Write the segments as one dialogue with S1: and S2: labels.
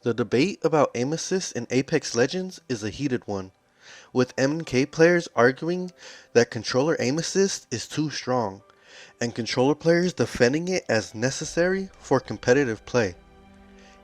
S1: The debate about aim assist in Apex Legends is a heated one, with MK players arguing that controller aim assist is too strong, and controller players defending it as necessary for competitive play.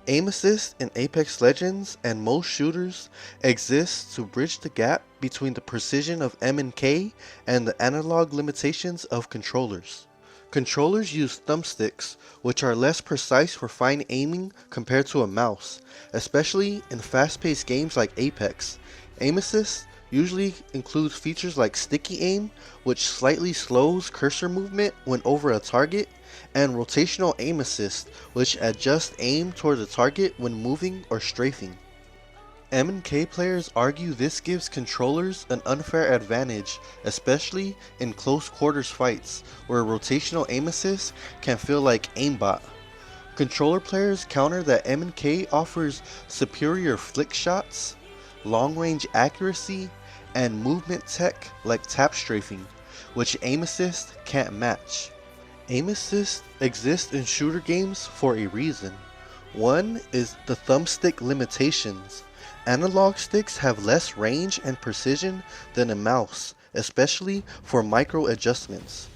S1: Aim assist in Apex Legends and most shooters exists to bridge the gap between the precision of M&K and the analog limitations of controllers. Controllers use thumbsticks, which are less precise for fine aiming compared to a mouse, especially in fast-paced games like Apex. Aim assist usually includes features like sticky aim, which slightly slows cursor movement when over a target, and rotational aim assist, which adjusts aim toward the target when moving or strafing. M&K players argue this gives controllers an unfair advantage, especially in close quarters fights, where rotational aim assist can feel like aimbot. Controller players counter that M&K offers superior flick shots, long range accuracy, and movement tech like tap strafing, which aim assist can't match. Aim assist exists in shooter games for a reason. One is the thumbstick limitations. Analog sticks have less range and precision than a mouse, especially for micro adjustments.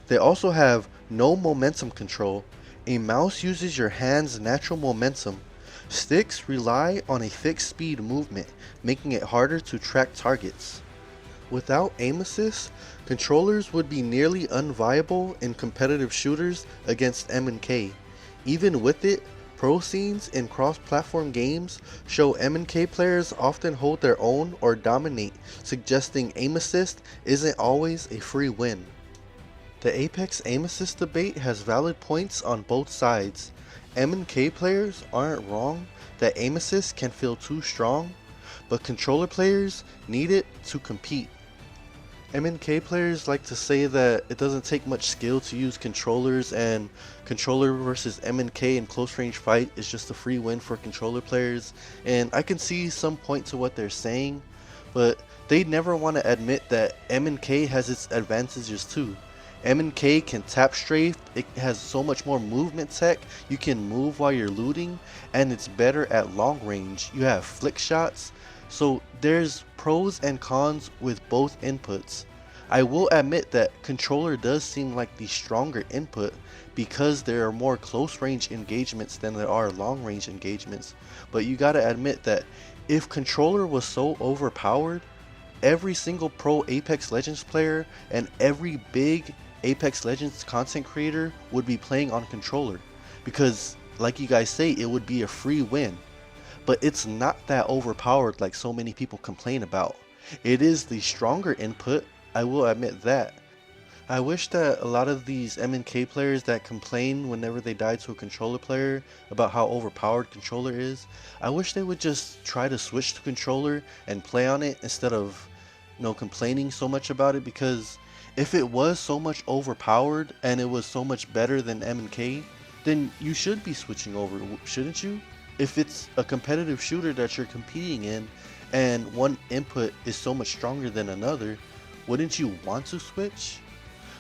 S1: They also have no momentum control. A mouse uses your hand's natural momentum. Sticks rely on a fixed speed movement, making it harder to track targets. Without aim assist, controllers would be nearly unviable in competitive shooters against M&K. Even with it, pro scenes in cross-platform games show M&K players often hold their own or dominate, suggesting aim assist isn't always a free win. The Apex aim assist debate has valid points on both sides. M&K players aren't wrong that aim assist can feel too strong, but controller players need it to compete. M&K players like to say that it doesn't take much skill to use controllers, and controller versus M&K in close range fight is just a free win for controller players, and I can see some point to what they're saying, but they never want to admit that M&K has its advantages too. M&K can tap strafe, it has so much more movement tech, you can move while you're looting, and it's better at long range. You have flick shots, so there's pros and cons with both inputs. I will admit that controller does seem like the stronger input because there are more close range engagements than there are long range engagements, but you gotta admit that if controller was so overpowered, every single pro Apex Legends player and every big Apex Legends content creator would be playing on controller, because like you guys say, it would be a free win. But it's not that overpowered like so many people complain about. It is the stronger input, I will admit that. I wish that a lot of these M&K players that complain whenever they die to a controller player about how overpowered controller is, I wish they would just try to switch to controller and play on it instead of, complaining so much about it, because if it was so much overpowered and it was so much better than M&K, then you should be switching over, shouldn't you? If it's a competitive shooter that you're competing in and one input is so much stronger than another, wouldn't you want to switch?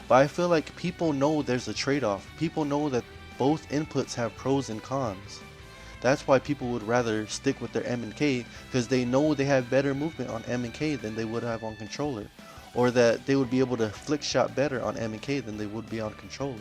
S1: But I feel like people know there's a trade-off. People know that both inputs have pros and cons. That's why people would rather stick with their M&K, because they know they have better movement on M&K than they would have on controller, or that they would be able to flick shot better on M&K than they would be on controller.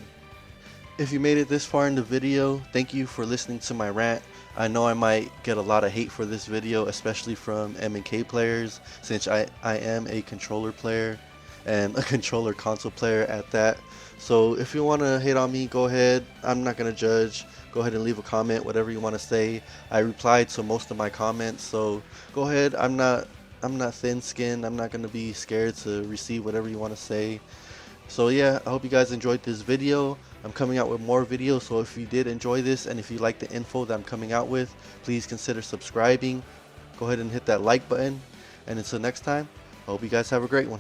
S1: If you made it this far in the video, thank you for listening to my rant. I know I might get a lot of hate for this video, especially from M&K players, since I am a controller player and a controller console player at that. So if you want to hate on me, go ahead. I'm not going to judge. Go ahead and leave a comment, whatever you want to say. I replied to most of my comments, so go ahead. I'm not thin-skinned. I'm not going to be scared to receive whatever you want to say. So yeah, I hope you guys enjoyed this video. I'm coming out with more videos, so if you did enjoy this and if you like the info that I'm coming out with, please consider subscribing. Go ahead and hit that like button. And until next time, I hope you guys have a great one.